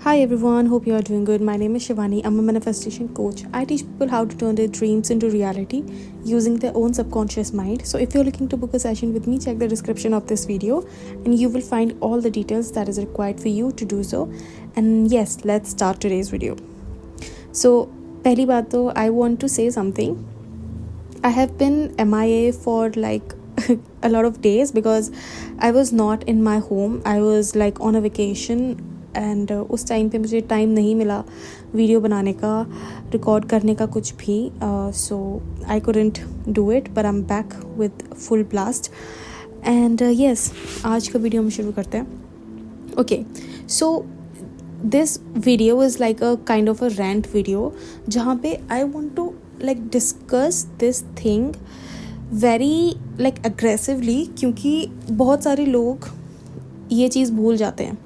Hi everyone, hope you are doing good. My name is Shivani. I'm a manifestation coach. I teach people how to turn their dreams into reality using their own subconscious mind. So if you're looking to book a session with me, check the description of this video and you will find all the details that is required for you to do so. And yes, let's start today's video. So पहली बात तो I want to say something. I have been MIA for like a lot of days because I was not in my home. I was like on a vacation and उस time पे मुझे time नहीं मिला video बनाने का, record करने का कुछ भी. So I couldn't do it, but I am back with full blast. And yes, आज का वीडियो हम शुरू करते हैं. Okay, so this video is like a kind of a rant video जहाँ पे I want to like discuss this thing very like aggressively, क्योंकि बहुत सारे लोग ये चीज़ भूल जाते हैं.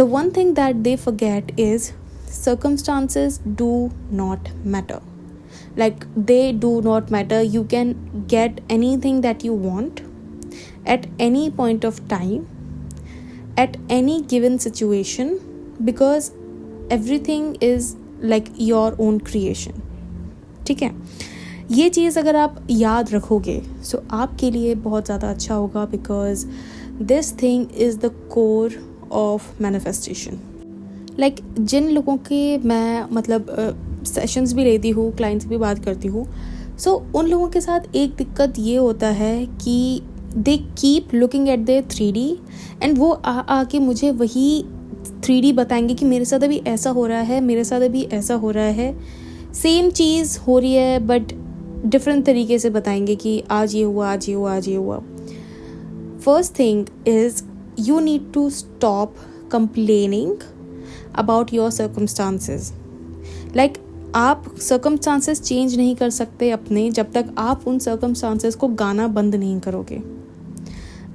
The one thing that they forget is circumstances do not matter. Like, they do not matter. You can get anything that you want at any point of time, at any given situation, because everything is like your own creation. ठीक है, ये चीज़ अगर आप याद रखोगे so आपके लिए बहुत ज़्यादा अच्छा होगा, because this thing is the core of manifestation. Like जिन लोगों के मैं मतलब सेशंस भी लेती हूँ, क्लाइंट्स भी बात करती हूँ, सो उन लोगों के साथ एक दिक्कत ये होता है कि they keep looking at there 3D and वो आके मुझे वही 3D बताएंगे कि मेरे साथ अभी ऐसा हो रहा है, मेरे साथ अभी ऐसा हो रहा है. सेम चीज़ हो रही है बट डिफरेंट तरीके से बताएंगे कि आज ये हुआ, आज ये हुआ, आज ये हुआ. First thing is you need to stop complaining about your circumstances. Like, आप circumstances change नहीं कर सकते अपने जब तक आप उन circumstances को गाना बंद नहीं करोगे.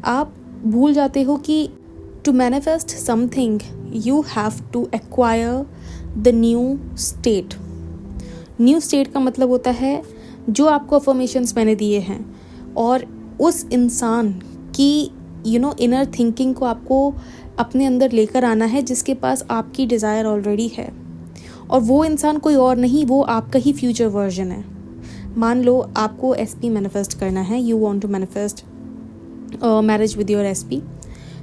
आप भूल जाते हो कि to manifest something you have to acquire the new state. New state का मतलब होता है जो आपको affirmations मैंने दिए हैं और उस इंसान की इनर थिंकिंग को आपको अपने अंदर लेकर आना है जिसके पास आपकी डिज़ायर ऑलरेडी है. और वो इंसान कोई और नहीं, वो आपका ही फ्यूचर वर्जन है. मान लो आपको SP मैनिफेस्ट करना है, you want to manifest marriage with your SP.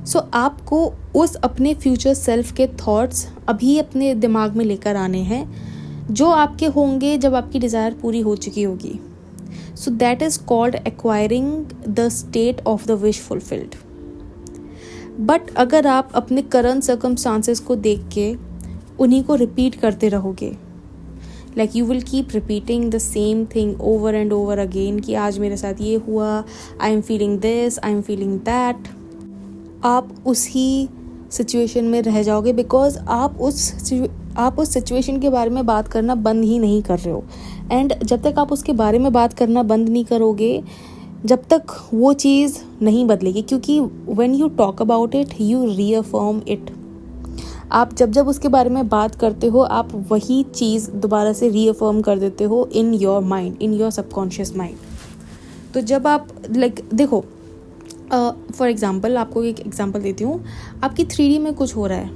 So आपको उस अपने फ्यूचर सेल्फ के थॉट्स अभी अपने दिमाग में लेकर आने हैं जो आपके होंगे जब आपकी डिज़ायर पूरी हो चुकी होगी. So that is called acquiring the state of the wish fulfilled. But अगर आप अपने करंट सर्कमस्टांसेस को देख के उन्हीं को रिपीट करते रहोगे, like you will keep repeating the same thing over and over again कि आज मेरे साथ ये हुआ, I am feeling this, I am feeling that, आप उसी सिचुएशन में रह जाओगे बिकॉज आप उस सिचुएशन के बारे में बात करना बंद ही नहीं कर रहे हो. एंड जब तक आप उसके बारे में बात करना बंद नहीं करोगे, जब तक वो चीज़ नहीं बदलेगी, क्योंकि when you talk about it you reaffirm it. आप जब उसके बारे में बात करते हो आप वही चीज़ दोबारा से रीअफर्म कर देते हो इन your mind, in your subconscious mind. तो जब आप लाइक देखो, फॉर एग्ज़ाम्पल आपको एक एग्जांपल देती हूँ. आपकी 3D में कुछ हो रहा है,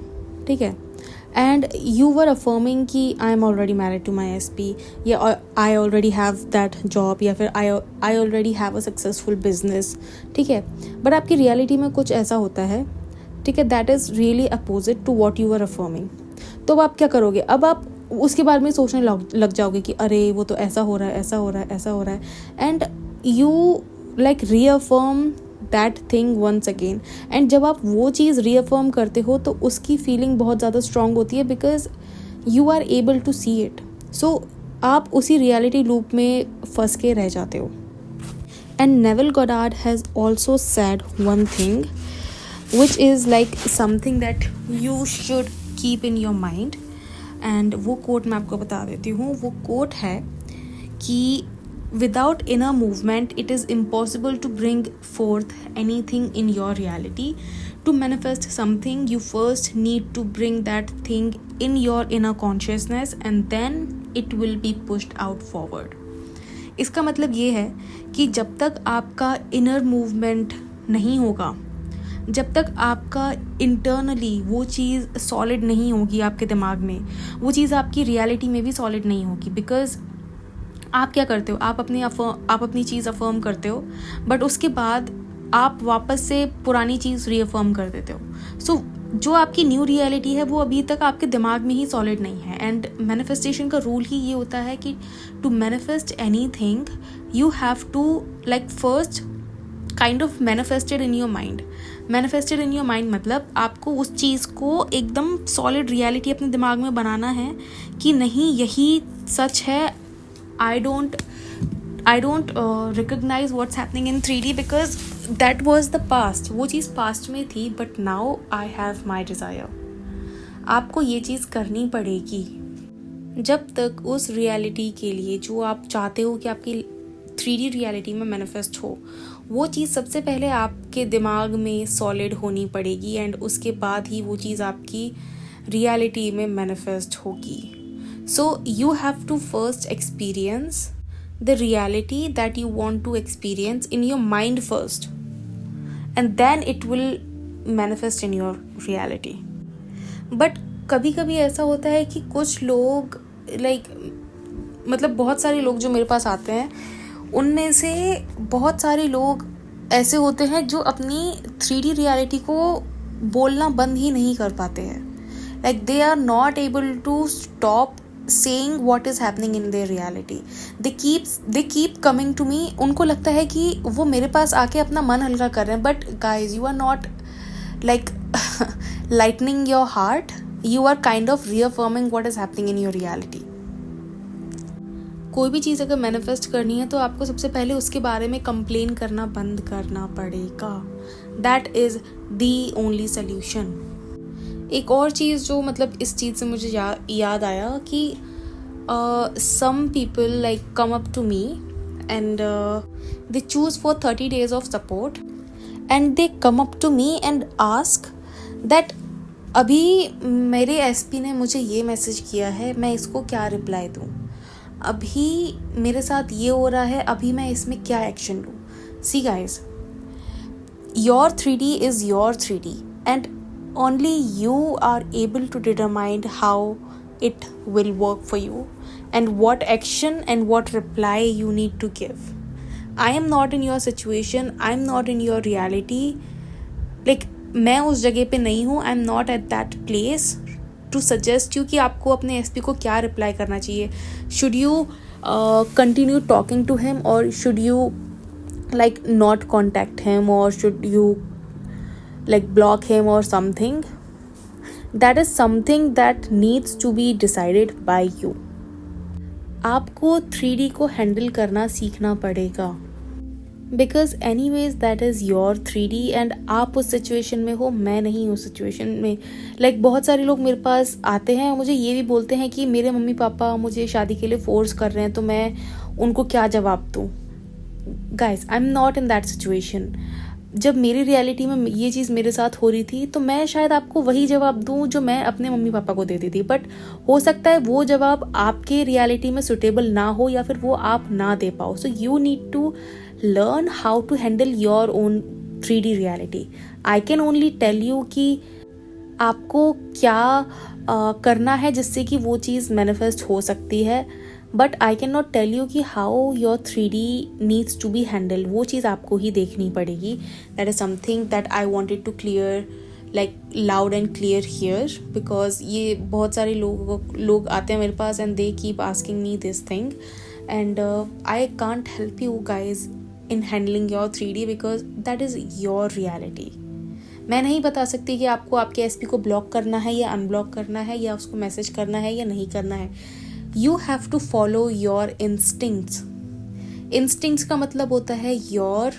ठीक है, एंड यू वर अफर्मिंग कि I am already married to my SP, या I already have that job, या फिर I already have a successful business. ठीक है, बट आपकी रियलिटी में कुछ ऐसा होता है, ठीक है, that is really opposite to what you were affirming. तो अब आप क्या करोगे? अब आप उसके बारे में सोचने लग जाओगे कि अरे वो तो ऐसा हो रहा है, ऐसा हो रहा है, ऐसा हो रहा है, and you like reaffirm that thing once again. And जब आप वो चीज़ रीअफर्म करते हो तो उसकी फीलिंग बहुत ज़्यादा स्ट्रॉन्ग होती है because you are able to see it. So आप उसी रियलिटी लूप में फंस के रह जाते हो. And Neville Goddard has also said one thing which is like something that you should keep in your mind. And वो कोट मैं आपको बता देती हूँ. वो कोट है कि without inner movement it is impossible to bring forth anything in your reality. To manifest something you first need to bring that thing in your inner consciousness and then it will be pushed out forward. इसका मतलब ये है कि जब तक आपका inner movement नहीं होगा, जब तक आपका इंटरनली वो चीज़ सॉलिड नहीं होगी आपके दिमाग में, वो चीज़ आपकी रियलिटी में भी सॉलिड नहीं होगी। बिकॉज आप क्या करते हो, आप अपनी चीज़ अफर्म करते हो, बट उसके बाद आप वापस से पुरानी चीज़ रीअफर्म कर देते हो। सो जो आपकी न्यू रियलिटी है वो अभी तक आपके दिमाग में ही सॉलिड नहीं है। एंड मैनिफेस्टेशन का रूल ही ये होता है कि to manifest anything you have to like first kind of manifested in your mind. Manifested in your mind मतलब आपको उस चीज़ को एकदम सॉलिड रियलिटी अपने दिमाग में बनाना है कि नहीं यही सच है। I don't recognize what's happening in 3D because that was the past. वो चीज़ past में थी, but now I have my desire. आपको ये चीज़ करनी पड़ेगी जब तक उस रियलिटी के लिए जो आप चाहते हो कि आपकी 3D रियलिटी में मैनिफेस्ट हो, वो चीज़ सबसे पहले आपके दिमाग में सॉलिड होनी पड़ेगी एंड उसके बाद ही वो चीज़ आपकी रियलिटी में मैनिफेस्ट होगी। So you have to first experience the reality that you want to experience in your mind first, and then it will manifest in your reality. But कभी कभी ऐसा होता है कि कुछ लोग मतलब बहुत सारे लोग जो मेरे पास आते हैं, उनमें से बहुत सारे लोग ऐसे होते हैं जो अपनी 3D रियलिटी को बोलना बंद ही नहीं कर पाते हैं। Like they are not able to stop saying what is happening in their reality. They keep coming to me. उनको लगता है कि वो मेरे पास आके अपना मन हल्का कर रहे हैं, but guys you are not like lightening your heart. You are kind of reaffirming what is happening in your reality. कोई भी चीज़ अगर मैनिफेस्ट करनी है तो आपको सबसे पहले उसके बारे में कंप्लेन करना बंद करना पड़ेगा। That is the only solution. एक और चीज़ जो मतलब इस चीज़ से मुझे याद आया कि some people like come up to me and they choose for 30 days of support and they come up to me and ask that अभी मेरे एसपी ने मुझे ये मैसेज किया है, मैं इसको क्या रिप्लाई दूँ, अभी मेरे साथ ये हो रहा है, अभी मैं इसमें क्या एक्शन लूँ। See guys, your 3D is your 3D and only you are able to determine how it will work for you and what action and what reply you need to give. I am not in your situation, I am not in your reality. Like मैं उस जगह पे नहीं हूँ, I am not at that place to suggest you कि आपको अपने SP को क्या रिप्लाई करना चाहिए. Should you continue talking to him or should you like not contact him or should you like block him or something? That is something that needs to be decided by you. आपको 3D को handle करना सीखना पड़ेगा because anyways that is your 3D and आप उस situation में हो, मैं नहीं उस सिचुएशन में। like बहुत सारे लोग मेरे पास आते हैं और मुझे ये भी बोलते हैं कि मेरे मम्मी पापा मुझे शादी के लिए फोर्स कर रहे हैं, तो मैं उनको क्या जवाब दूँ। guys I'm not in that situation. जब मेरी रियलिटी में ये चीज़ मेरे साथ हो रही थी तो मैं शायद आपको वही जवाब दूं जो मैं अपने मम्मी पापा को देती थी, बट हो सकता है वो जवाब आपके रियलिटी में सुटेबल ना हो या फिर वो आप ना दे पाओ। So you need to learn how to handle your own 3D reality. I can only tell you कि आपको क्या करना है जिससे कि वो चीज़ मैनिफेस्ट हो सकती है, but I can not tell you कि how your 3D needs to be handle. वो चीज़ आपको ही देखनी पड़ेगी। That is something that I wanted to clear like loud and clear here because ये बहुत सारे लोग आते हैं मेरे पास and they keep asking me this thing and I can't help you guys in handling your 3D because that is your reality. मैं नहीं बता सकती कि आपको आपके एसपी को ब्लॉक करना है या अनब्लॉक करना है या उसको मैसेज करना है या नहीं करना है। You have to follow your instincts. Instincts का मतलब होता है your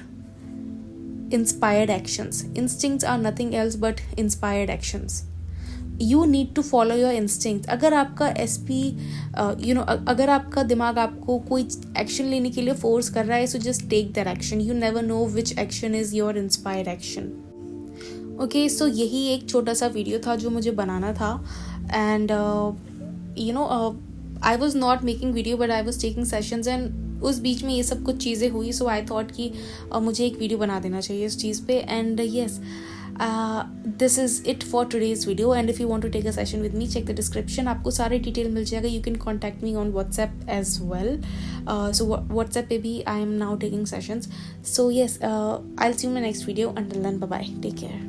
inspired actions. Instincts are nothing else but inspired actions. You need to follow your instinct. अगर आपका एसपी अगर आपका दिमाग आपको कोई एक्शन लेने के लिए फोर्स कर रहा है, so just take that action. You never know which action is your inspired action. Okay, so यही एक छोटा सा वीडियो था जो मुझे बनाना था and I was not making video but I was taking sessions and उस बीच में ये सब कुछ चीज़ें हुई। सो आई थॉट कि मुझे एक वीडियो बना देना चाहिए इस चीज़ पे and yes this is it for today's video and if you want to take a session with me check the description. आपको सारे डिटेल मिल जाएगा. You can contact me on WhatsApp as well. So WhatsApp पे भी I am now taking sessions. So yes, I will see you in my next video. Until then, bye bye, take care.